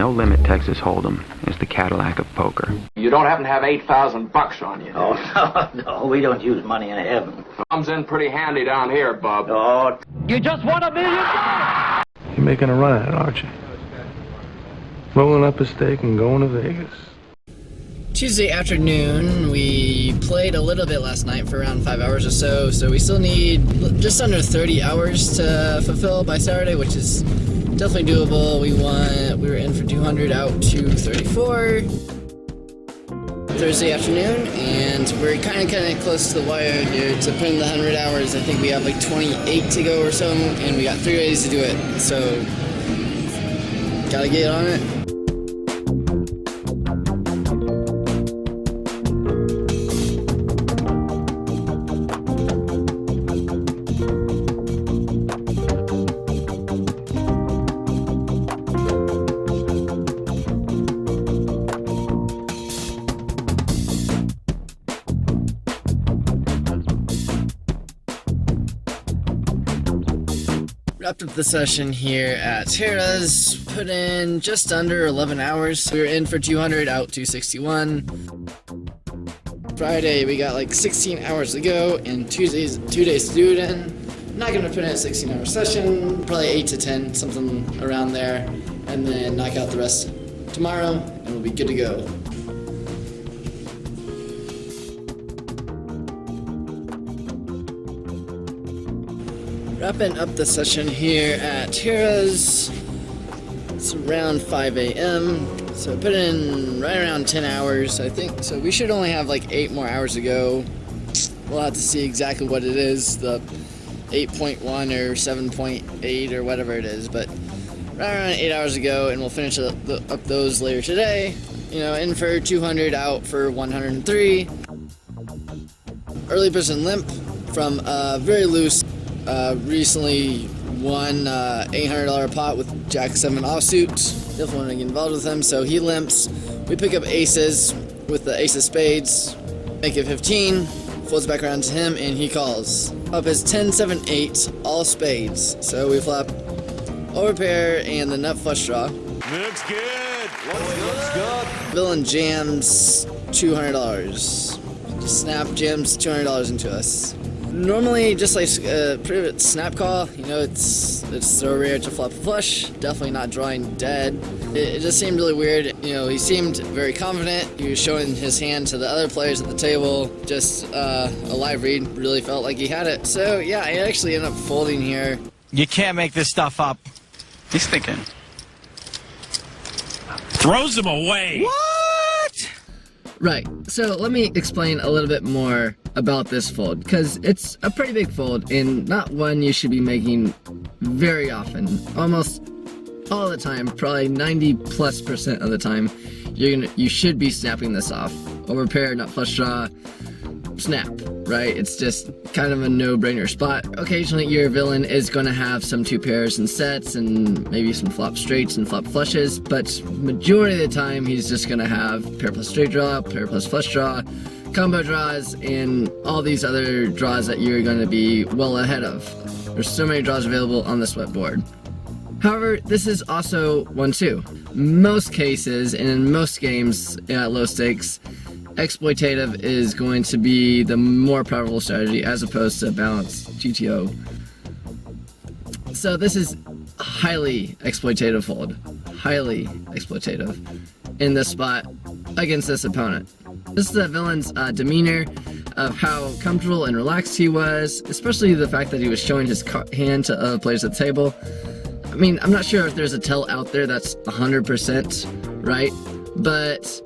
No Limit Texas Hold'em is the Cadillac of poker. You don't happen to have $8,000 on you? Oh, no, we don't use money in heaven. Comes in pretty handy down here, bub. Oh, You just won $1 million! You're making a run at it, aren't you? Rolling up a stake and going to Vegas. Tuesday afternoon, we played a little bit last night for around 5 hours or so we still need just under 30 hours to fulfill by Saturday, which is definitely doable. We were in for 200, out to 34. Thursday afternoon, and we're kind of close to the wire here to put in the 100 hours. I think we have like 28 to go or so, and we got 3 days to do it, so gotta get on it. Wrapped up the session here at Harrahs, put in just under 11 hours. We were in for 200, out to 61. Friday, we got like 16 hours to go, and 2 days to do it in. Not gonna put in a 16-hour session, probably 8 to 10, something around there, and then knock out the rest tomorrow, and we'll be good to go. Wrapping up the session here at Harrahs. It's around 5 a.m. So I put in right around 10 hours, I think. So we should only have like 8 more hours to go. We'll have to see exactly what it is, the 8.1 or 7.8 or whatever it is. But right around 8 hours to go, and we'll finish up those later today. You know, in for 200, out for 103. Early person limp from very loose. Recently won $800 pot with Jack 7 offsuit. Definitely want to get involved with him, so he limps. We pick up aces with the ace of spades, make it 15, folds back around to him, and he calls. Up is 10, 7, 8, all spades. So we flop overpair and the nut flush draw. Looks good. Looks good. Villain jams $200. Snap jams $200 into us. Normally, just like snap call, you know, it's so rare to flop a flush. Definitely not drawing dead. It just seemed really weird. You know, he seemed very confident. He was showing his hand to the other players at the table. Just a live read. Really felt like he had it. So yeah, I actually ended up folding here. You can't make this stuff up. He's thinking. Throws him away. What? Right, so let me explain a little bit more about this fold, because it's a pretty big fold and not one you should be making very often. Almost all the time, probably 90+% of the time, you should be snapping this off. Overpair, nut flush draw, snap, right? It's just kind of a no-brainer spot. Occasionally your villain is going to have some 2 pairs and sets and maybe some flop straights and flop flushes, but majority of the time he's just going to have pair plus straight draw, pair plus flush draw, combo draws, and all these other draws that you're going to be well ahead of. There's so many draws available on this wet board. However, this is also one too. Most cases and in most games at low stakes, exploitative is going to be the more probable strategy as opposed to balanced GTO. So this is highly exploitative fold. Highly exploitative in this spot against this opponent. This is the villain's demeanor of how comfortable and relaxed he was, especially the fact that he was showing his hand to other players at the table. I mean, I'm not sure if there's a tell out there that's 100% right, but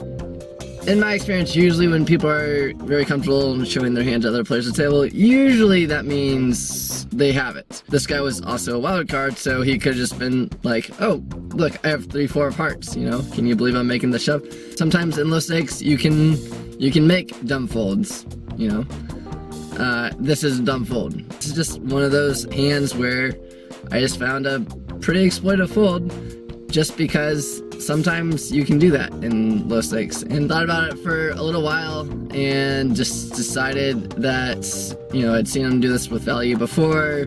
in my experience, usually when people are very comfortable and showing their hand to other players at the table, usually that means they have it. This guy was also a wild card, so he could have just been like, oh, look, I have 3, 4 of hearts, you know? Can you believe I'm making the shove? Sometimes in low stakes, you can make dumb folds, you know? This is a dumb fold. This is just one of those hands where I just found a pretty exploitative fold just because sometimes you can do that in low stakes, and thought about it for a little while and just decided that, you know, I'd seen him do this with value before.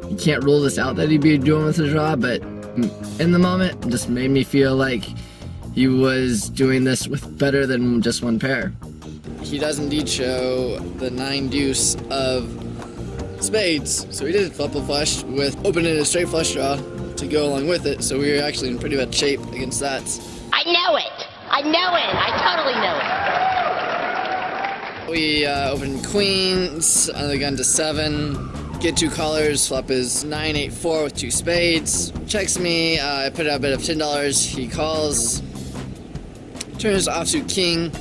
You can't rule this out that he'd be doing with a draw, but in the moment, it just made me feel like he was doing this with better than just one pair. He does indeed show the 9 deuce of spades, so he did flip a flush with opening a straight flush draw to go along with it, so we were actually in pretty bad shape against that. I know it! I know it! I totally know it! We opened queens, on the gun to 7, get 2 callers, flop is 9-8-4 with 2 spades, checks me, I put out a bid of $10, he calls, turns offsuit king,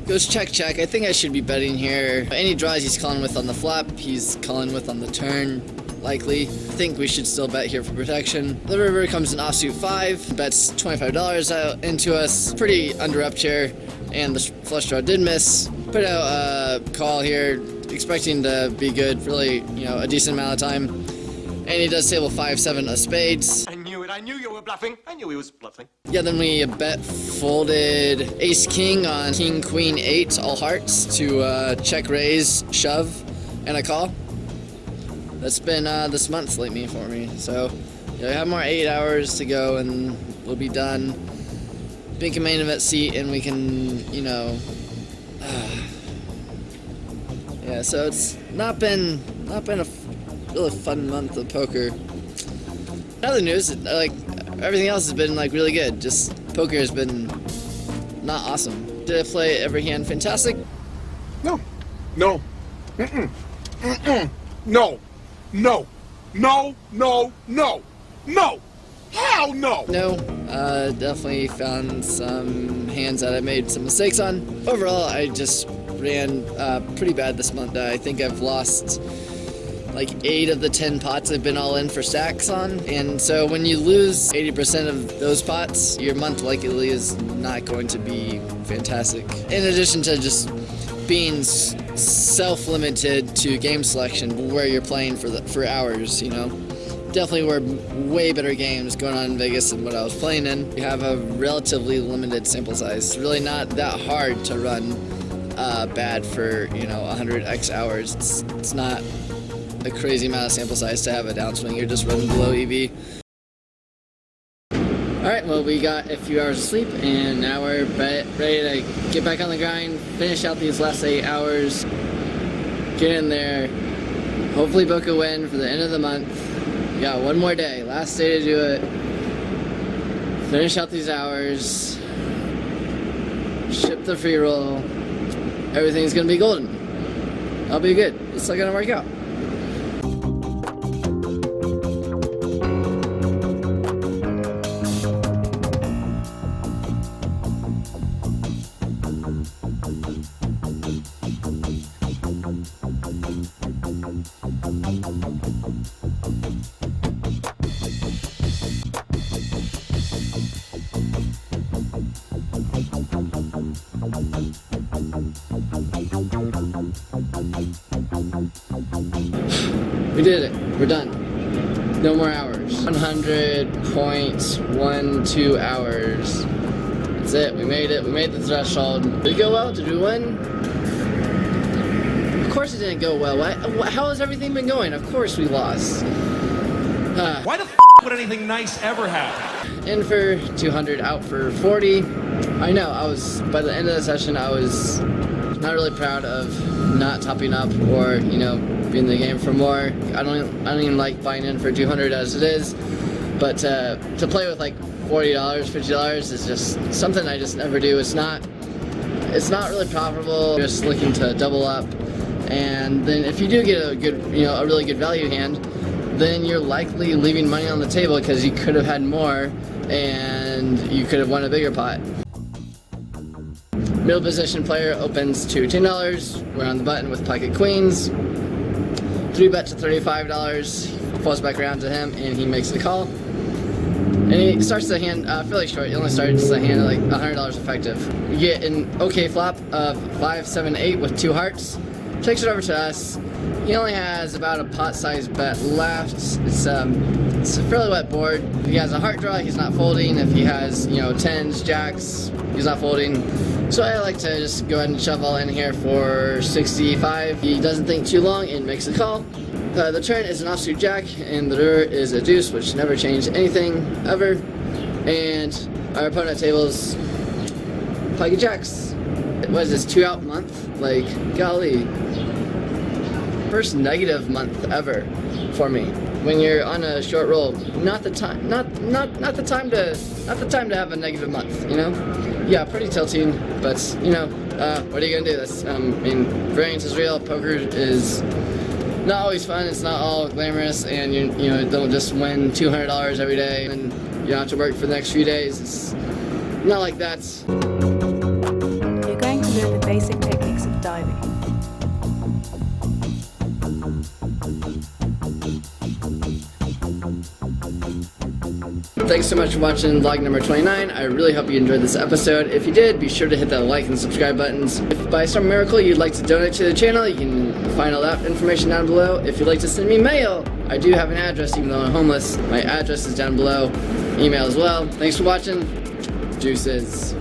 goes check check. I think I should be betting here. Any draws he's calling with on the flop, he's calling with on the turn, likely. I think we should still bet here for protection. The river comes in offsuit 5, bets $25 out into us. Pretty under up here, and the flush draw did miss. Put out a call here, expecting to be good, really, you know, a decent amount of time. And he does table 5-7 of spades. I knew it. I knew you were bluffing. I knew he was bluffing. Yeah, then we bet folded ace king on king queen 8 all hearts to check raise, shove, and a call. That's been this month lately for me. So yeah, we have more 8 hours to go and we'll be done. Big main event seat and we can, you know, yeah. So it's not been a really fun month of poker. Other news, like everything else has been like really good. Just poker has been not awesome. Did I play every hand fantastic? No. No. Mm-mm. Mm-mm. No. No. No. No. No. No. Hell no. No. Definitely found some hands that I made some mistakes on. Overall, I just ran pretty bad this month. I think I've lost like 8 of the 10 pots I've been all in for stacks on, and so when you lose 80% of those pots, your month likely is not going to be fantastic. In addition to just being self-limited to game selection, where you're playing for hours, you know. Definitely were way better games going on in Vegas than what I was playing in. You have a relatively limited sample size. It's really not that hard to run bad for, you know, 100x hours. It's not a crazy amount of sample size to have a downswing. You're just running below EV. Alright, well, we got a few hours of sleep and now we're ready to get back on the grind, finish out these last 8 hours, get in there, hopefully book a win for the end of the month. We got one more day, last day to do it, finish out these hours, ship the free roll, everything's gonna be golden. I'll be good, it's still gonna work out. We did it. We're done. No more hours. 100.12 hours. That's it. We made it. We made the threshold. Did it go well? Did we win? Of course it didn't go well. How has everything been going? Of course we lost. Why the f would anything nice ever happen? In for 200, out for 40. I know, by the end of the session, I was not really proud of not topping up or, you know, being in the game for more. I don't even like buying in for 200 as it is, but to play with like $40, $50 is just something I just never do. It's not really profitable. Just looking to double up, and then if you do get a good, you know, a really good value hand, then you're likely leaving money on the table because you could have had more and you could have won a bigger pot. Middle position player opens to $10. We're on the button with pocket queens. 3-bet to $35. Falls back around to him and he makes the call. And he starts the hand fairly short. He only starts the hand at like $100 effective. We get an okay flop of 5-7-8 with 2 hearts. Takes it over to us. He only has about a pot-sized bet left. It's a fairly wet board. If he has a heart draw, he's not folding. If he has, you know, 10s, jacks, he's not folding. So I like to just go ahead and shove all in here for 65. He doesn't think too long and makes a call. The turn is an offsuit jack, and the river is a deuce, which never changed anything ever. And Our opponent tables pocket jacks. What is this, 2-out month? Like, golly. First negative month ever for me. When you're on a short roll, not the time to have a negative month, you know? Yeah, pretty tilting, but you know, what are you gonna do? That's, I mean, variance is real. Poker is not always fun. It's not all glamorous, and you know, don't just win $200 every day and you don't have to work for the next few days. It's not like that. You're going to learn the basic techniques of diving. Thanks so much for watching vlog number 29. I really hope you enjoyed this episode. If you did, be sure to hit that like and subscribe buttons. If by some miracle you'd like to donate to the channel, you can find all that information down below. If you'd like to send me mail, I do have an address even though I'm homeless. My address is down below. Email as well. Thanks for watching. Deuces.